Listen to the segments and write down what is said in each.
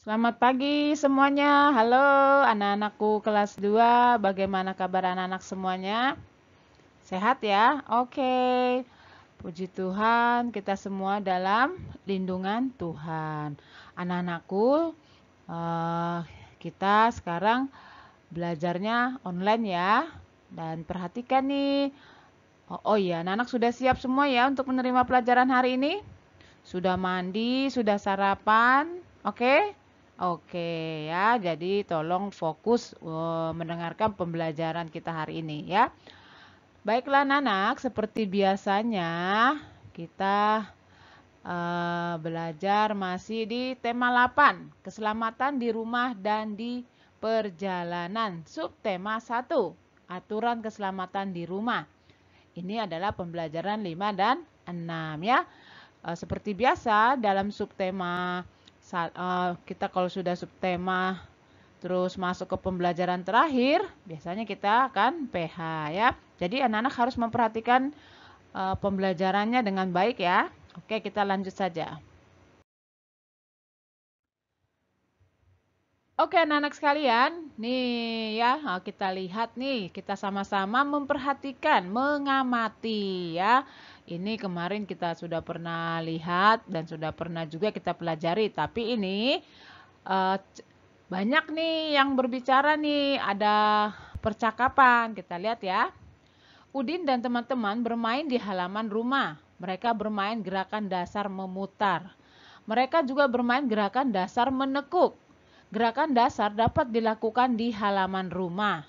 Selamat pagi semuanya. Halo anak-anakku kelas 2. Bagaimana kabar anak-anak semuanya? Sehat ya? Oke. Puji Tuhan, kita semua dalam lindungan Tuhan. Anak-anakku, eh, kita sekarang belajarnya online ya. Dan perhatikan nih. Oh iya, anak-anak sudah siap semua ya untuk menerima pelajaran hari ini? Sudah mandi, sudah sarapan, oke? Oke ya, jadi tolong fokus mendengarkan pembelajaran kita hari ini ya. Baiklah anak-anak, seperti biasanya kita belajar masih di tema 8, keselamatan di rumah dan di perjalanan. Subtema 1, aturan keselamatan di rumah. Ini adalah pembelajaran 5 dan 6 ya. Seperti biasa dalam subtema kita kalau sudah subtema terus masuk ke pembelajaran terakhir, biasanya kita akan PH ya. Jadi anak-anak harus memperhatikan pembelajarannya dengan baik ya. Oke, kita lanjut saja. Oke anak-anak sekalian, nih ya kita lihat nih, kita sama-sama memperhatikan, mengamati ya. Ini kemarin kita sudah pernah lihat dan sudah pernah juga kita pelajari, tapi ini banyak nih yang berbicara nih, ada percakapan, kita lihat ya. Udin dan teman-teman bermain di halaman rumah. Mereka bermain gerakan dasar memutar. Mereka juga bermain gerakan dasar menekuk. Gerakan dasar dapat dilakukan di halaman rumah.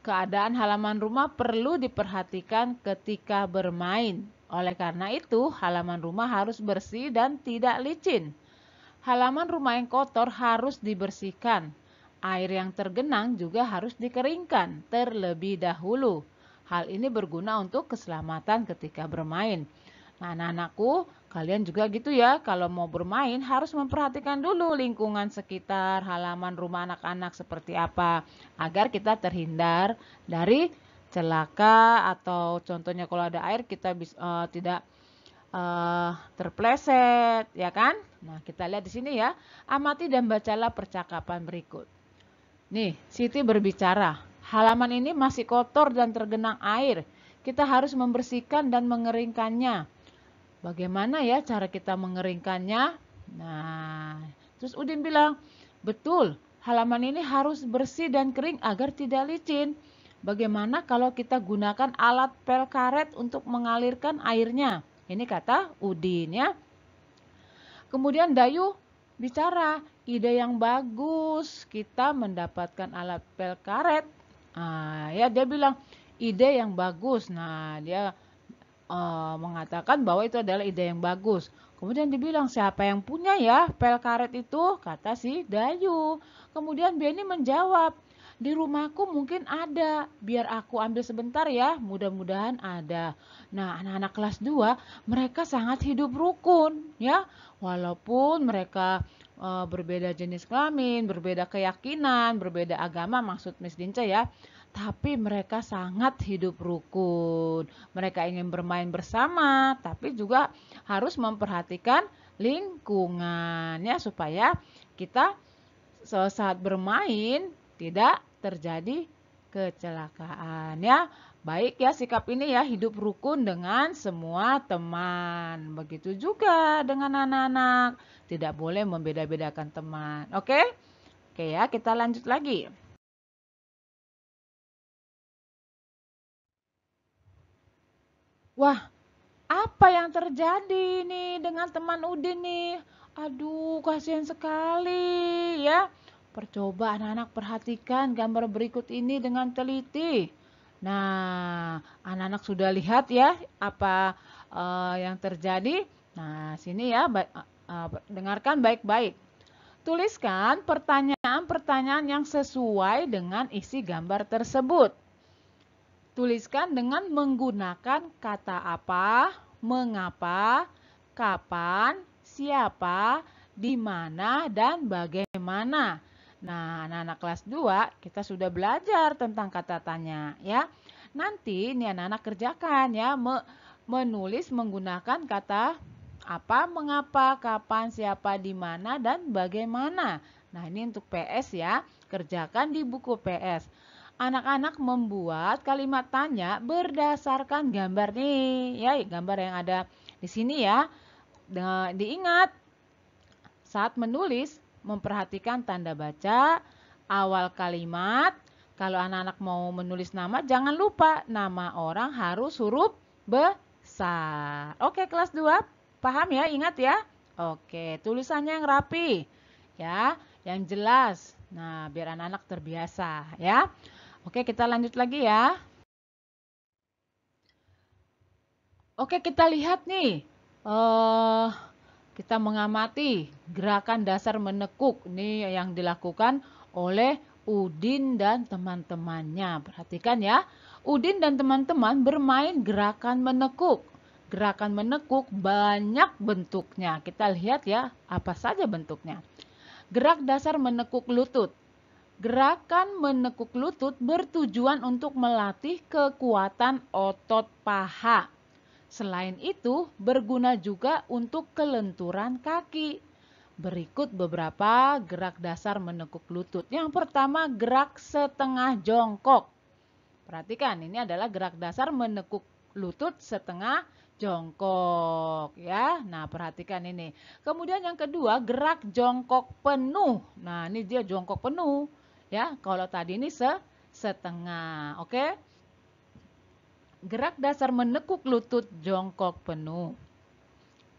Keadaan halaman rumah perlu diperhatikan ketika bermain. Oleh karena itu, halaman rumah harus bersih dan tidak licin. Halaman rumah yang kotor harus dibersihkan. Air yang tergenang juga harus dikeringkan terlebih dahulu. Hal ini berguna untuk keselamatan ketika bermain. Nah, anak-anakku, kalian juga gitu ya. Kalau mau bermain harus memperhatikan dulu lingkungan sekitar halaman rumah anak-anak seperti apa. Agar kita terhindar dari celaka atau contohnya kalau ada air kita bisa tidak terpleset, ya kan? Nah, kita lihat di sini ya. Amati dan bacalah percakapan berikut. Nih, Siti berbicara. Halaman ini masih kotor dan tergenang air. Kita harus membersihkan dan mengeringkannya. Bagaimana ya cara kita mengeringkannya? Nah, terus Udin bilang, betul, halaman ini harus bersih dan kering agar tidak licin. Bagaimana kalau kita gunakan alat pel karet untuk mengalirkan airnya? Ini kata Udin ya. Kemudian Dayu bicara, ide yang bagus, kita mendapatkan alat pel karet. Ya dia bilang ide yang bagus. Nah, dia mengatakan bahwa itu adalah ide yang bagus. Kemudian dibilang siapa yang punya ya pel karet itu? Kata si Dayu. Kemudian Benny menjawab, di rumahku mungkin ada, biar aku ambil sebentar ya, mudah-mudahan ada. Nah, anak-anak kelas 2, mereka sangat hidup rukun ya. Walaupun mereka berbeda jenis kelamin, berbeda keyakinan, berbeda agama, maksud Miss Dince ya. Tapi mereka sangat hidup rukun. Mereka ingin bermain bersama, tapi juga harus memperhatikan lingkungannya supaya kita saat bermain tidak terjadi kecelakaan ya. Baik ya sikap ini ya, hidup rukun dengan semua teman. Begitu juga dengan anak-anak. Tidak boleh membeda-bedakan teman. Oke? Oke ya, kita lanjut lagi. Wah, apa yang terjadi nih dengan teman Udin nih? Aduh, kasihan sekali ya. Percoba anak-anak perhatikan gambar berikut ini dengan teliti. Nah, anak-anak sudah lihat ya apa yang terjadi. Nah, sini ya, dengarkan baik-baik. Tuliskan pertanyaan-pertanyaan yang sesuai dengan isi gambar tersebut. Tuliskan dengan menggunakan kata apa, mengapa, kapan, siapa, di mana, dan bagaimana. Nah, anak-anak kelas 2 kita sudah belajar tentang kata tanya ya. Nanti ini anak-anak kerjakan ya, menulis menggunakan kata Apa, mengapa, kapan, siapa, di mana, dan bagaimana. Nah, ini untuk PS ya. Kerjakan di buku PS. Anak-anak membuat kalimat tanya berdasarkan gambar nih, ya, gambar yang ada di sini ya. Diingat, saat menulis, memperhatikan tanda baca, awal kalimat. Kalau anak-anak mau menulis nama, jangan lupa nama orang harus huruf besar. Oke, kelas 2, paham ya? Ingat ya? Oke, tulisannya yang rapi, ya, yang jelas. Nah, biar anak-anak terbiasa, ya. Oke, kita lanjut lagi ya. Oke, kita lihat nih. Kita mengamati gerakan dasar menekuk. Ini yang dilakukan oleh Udin dan teman-temannya. Perhatikan ya. Udin dan teman-teman bermain gerakan menekuk. Gerakan menekuk banyak bentuknya. Kita lihat ya, apa saja bentuknya. Gerak dasar menekuk lutut. Gerakan menekuk lutut bertujuan untuk melatih kekuatan otot paha. Selain itu, berguna juga untuk kelenturan kaki. Berikut beberapa gerak dasar menekuk lutut. Yang pertama, gerak setengah jongkok. Perhatikan, ini adalah gerak dasar menekuk lutut setengah jongkok ya. Nah, perhatikan ini. Kemudian yang kedua, gerak jongkok penuh. Nah, ini dia jongkok penuh ya. Kalau tadi ini setengah, oke? Gerak dasar menekuk lutut jongkok penuh.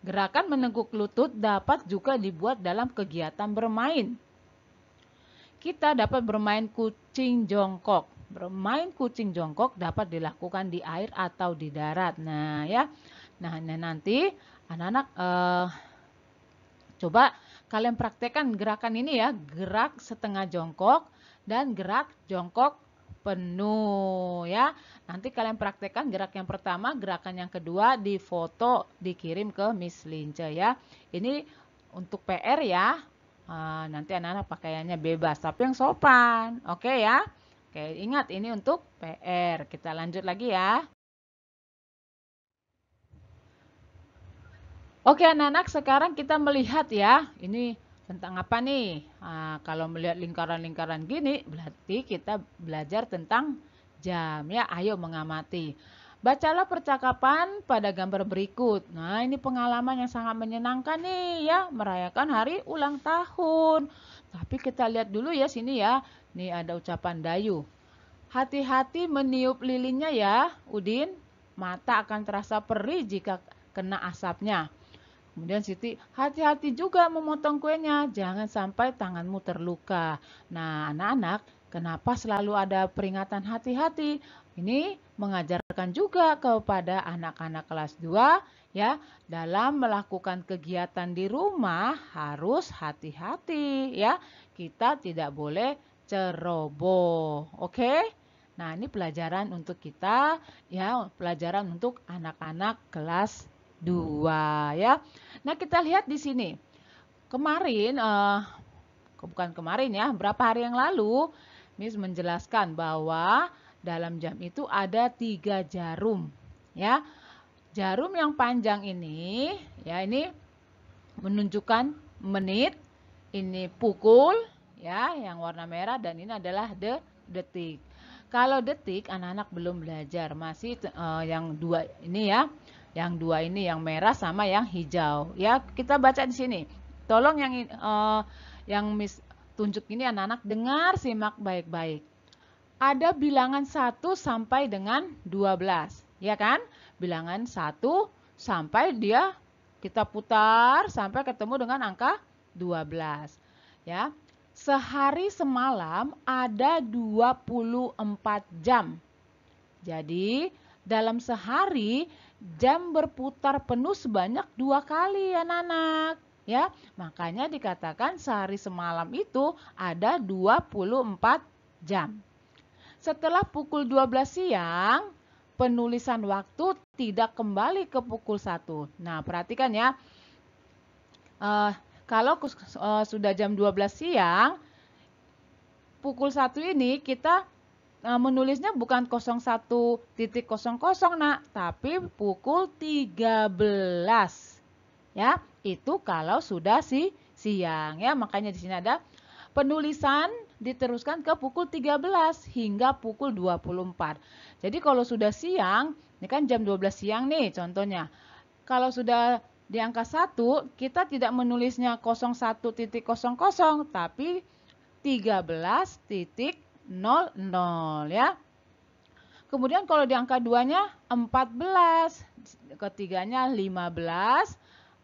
Gerakan menekuk lutut dapat juga dibuat dalam kegiatan bermain. Kita dapat bermain kucing jongkok. Bermain kucing jongkok dapat dilakukan di air atau di darat. Nah, ya. Nah, nanti anak-anak coba kalian praktekkan gerakan ini ya. Gerak setengah jongkok dan gerak jongkok penuh ya. Nanti kalian praktekkan gerak yang pertama, gerakan yang kedua, difoto, dikirim ke Miss Lince ya. Ini untuk PR ya. Nanti anak-anak pakaiannya bebas, tapi yang sopan. Oke ya. Oke, ingat ini untuk PR. Kita lanjut lagi ya. Oke anak-anak, sekarang kita melihat ya. Ini tentang apa nih? Kalau melihat lingkaran-lingkaran gini, berarti kita belajar tentang jam ya. Ayo mengamati. Bacalah percakapan pada gambar berikut. Nah, ini pengalaman yang sangat menyenangkan nih ya, merayakan hari ulang tahun. Tapi kita lihat dulu ya sini ya. Nih ada ucapan Dayu. Hati-hati meniup lilinnya ya, Udin. Mata akan terasa perih jika kena asapnya. Kemudian Siti, hati-hati juga memotong kuenya, jangan sampai tanganmu terluka. Nah, anak-anak, kenapa selalu ada peringatan hati-hati? Ini mengajarkan juga kepada anak-anak kelas 2 ya, dalam melakukan kegiatan di rumah harus hati-hati ya. Kita tidak boleh ceroboh. Oke? Nah, ini pelajaran untuk kita ya, pelajaran untuk anak-anak kelas 2 ya. Nah, kita lihat di sini. Kemarin, bukan kemarin ya, berapa hari yang lalu, Miss menjelaskan bahwa dalam jam itu ada 3 jarum. Ya, jarum yang panjang ini, ya ini menunjukkan menit, ini pukul, ya, yang warna merah dan ini adalah detik. Kalau detik, anak-anak belum belajar, masih yang 2 ini ya. Yang 2 ini yang merah sama yang hijau. Ya, kita baca di sini. Tolong yang Miss tunjuk ini anak-anak dengar, simak baik-baik. Ada bilangan 1 sampai dengan 12, ya kan? Bilangan 1 sampai kita putar sampai ketemu dengan angka 12, ya. Sehari semalam ada 24 jam. Jadi, dalam sehari jam berputar penuh sebanyak 2 kali anak-anak. Ya, makanya dikatakan sehari semalam itu ada 24 jam. Setelah pukul 12 siang, penulisan waktu tidak kembali ke pukul 1. Nah, perhatikan ya. Kalau sudah jam 12 siang, pukul 1 ini kita menulisnya bukan 01.00 nak, tapi pukul 13. Ya, itu kalau sudah siang ya. Makanya di sini ada penulisan diteruskan ke pukul 13 hingga pukul 24. Jadi kalau sudah siang, ini kan jam 12 siang nih contohnya. Kalau sudah di angka 1, kita tidak menulisnya 01.00, tapi 13.00 ya. Kemudian kalau di angka 2-nya 14, ketiganya 15,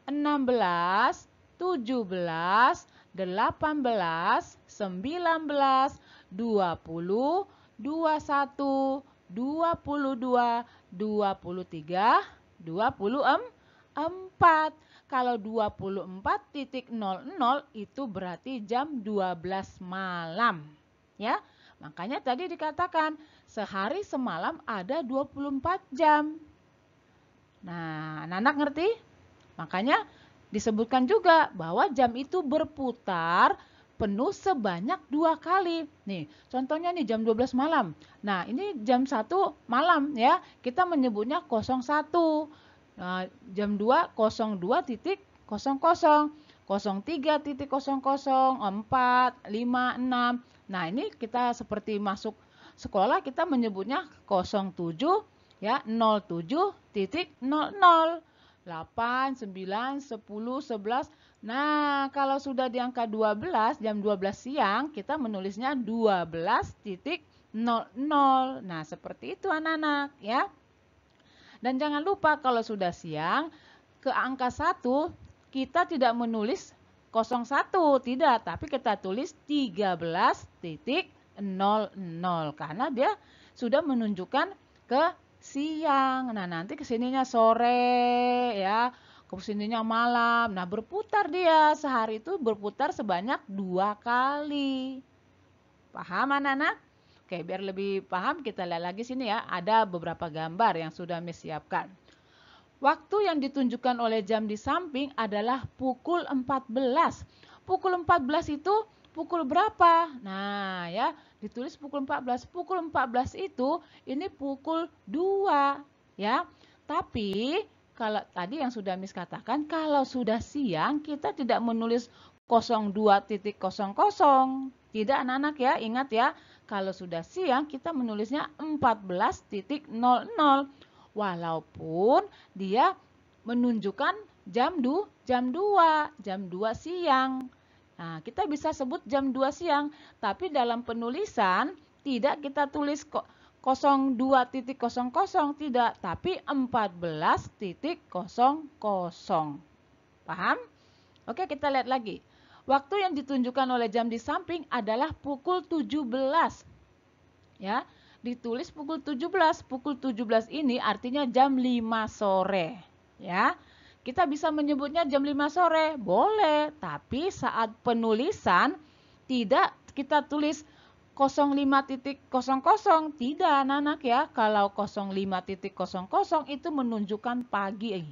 16, 17, 18, 19, 20, 21, 22, 23, 24. Kalau 24.00 itu berarti jam 12 malam. Ya, makanya tadi dikatakan sehari semalam ada 24 jam. Nah, anak-anak ngerti? Makanya disebutkan juga bahwa jam itu berputar penuh sebanyak 2 kali. Nih, contohnya nih jam 12 malam. Nah, ini jam 1 malam ya. Kita menyebutnya 01. Nah, jam 2 02.00, 03.00, 4, 5, 6. Nah, ini kita seperti masuk sekolah kita menyebutnya 07 ya, 07.00. 8, 9, 10, 11. Nah, kalau sudah di angka 12, jam 12 siang, kita menulisnya 12.00. Nah, seperti itu anak-anak ya. Dan jangan lupa kalau sudah siang, ke angka 1, kita tidak menulis 01, tidak, tapi kita tulis 13.00 karena dia sudah menunjukkan ke siang. Nah, nanti kesininya sore ya, kesininya malam. Nah, berputar dia. Sehari itu berputar sebanyak 2 kali. Paham anak-anak? Oke, biar lebih paham kita lihat lagi sini ya. Ada beberapa gambar yang sudah Miss siapkan. Waktu yang ditunjukkan oleh jam di samping adalah pukul 14. Pukul 14 itu pukul berapa? Nah, ya, ditulis pukul 14. Pukul 14 itu ini pukul 2, ya. Tapi kalau tadi yang sudah Miss katakan, kalau sudah siang kita tidak menulis 02.00. Tidak anak-anak ya, ingat ya. Kalau sudah siang kita menulisnya 14.00. Walaupun dia menunjukkan jam 2 siang. Nah, kita bisa sebut jam 2 siang, tapi dalam penulisan tidak kita tulis 02.00, tidak, tapi 14.00. Paham? Oke, kita lihat lagi. Waktu yang ditunjukkan oleh jam di samping adalah pukul 17. Ya, ditulis pukul 17. Pukul 17 ini artinya jam 5 sore. Ya, kita bisa menyebutnya jam 5 sore, boleh, tapi saat penulisan tidak kita tulis 05.00, tidak anak-anak ya. Kalau 05.00 itu menunjukkan pagi,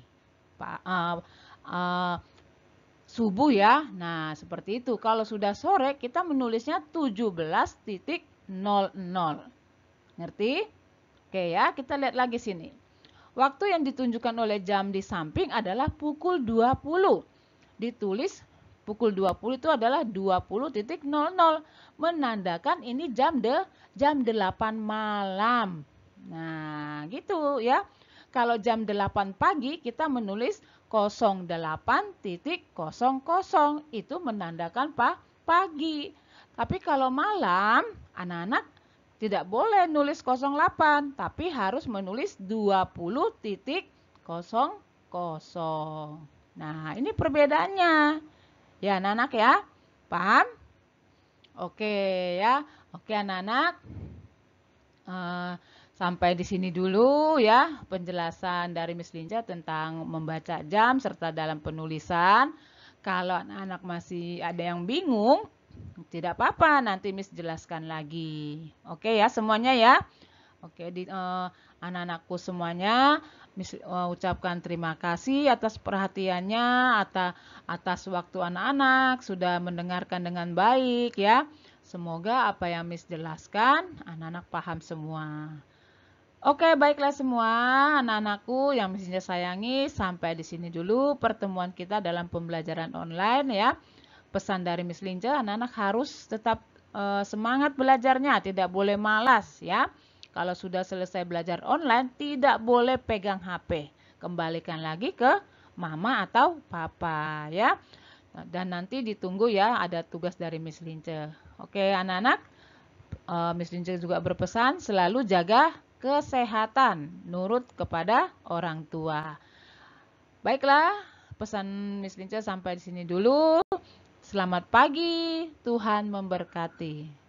subuh ya. Nah, seperti itu. Kalau sudah sore kita menulisnya 17.00. Ngerti? Oke ya, kita lihat lagi sini. Waktu yang ditunjukkan oleh jam di samping adalah pukul 20. Ditulis pukul 20 itu adalah 20.00. Menandakan ini jam 8 malam. Nah, gitu ya. Kalau jam 8 pagi kita menulis 08.00. Itu menandakan pagi. Tapi kalau malam, anak-anak tidak boleh nulis 08, tapi harus menulis 20.00. Nah, ini perbedaannya. Ya, anak-anak ya. Paham? Oke ya. Oke anak-anak. Sampai di sini dulu ya penjelasan dari Miss Linja tentang membaca jam serta dalam penulisan. Kalau anak-anak masih ada yang bingung, tidak apa-apa, nanti Miss jelaskan lagi. Oke ya semuanya ya. Oke, anak-anakku semuanya, Miss ucapkan terima kasih atas perhatiannya, atas waktu anak-anak sudah mendengarkan dengan baik ya. Semoga apa yang Miss jelaskan anak-anak paham semua. Oke, baiklah semua anak-anakku yang mestinya sayangi, sampai di sini dulu pertemuan kita dalam pembelajaran online ya. Pesan dari Miss Lince, anak-anak harus tetap semangat belajarnya, tidak boleh malas ya. Kalau sudah selesai belajar online, tidak boleh pegang HP. Kembalikan lagi ke mama atau papa ya. Dan nanti ditunggu ya, ada tugas dari Miss Lince. Oke, anak-anak, Miss Lince juga berpesan selalu jaga kesehatan, nurut kepada orang tua. Baiklah, pesan Miss Lince sampai di sini dulu. Selamat pagi, Tuhan memberkati.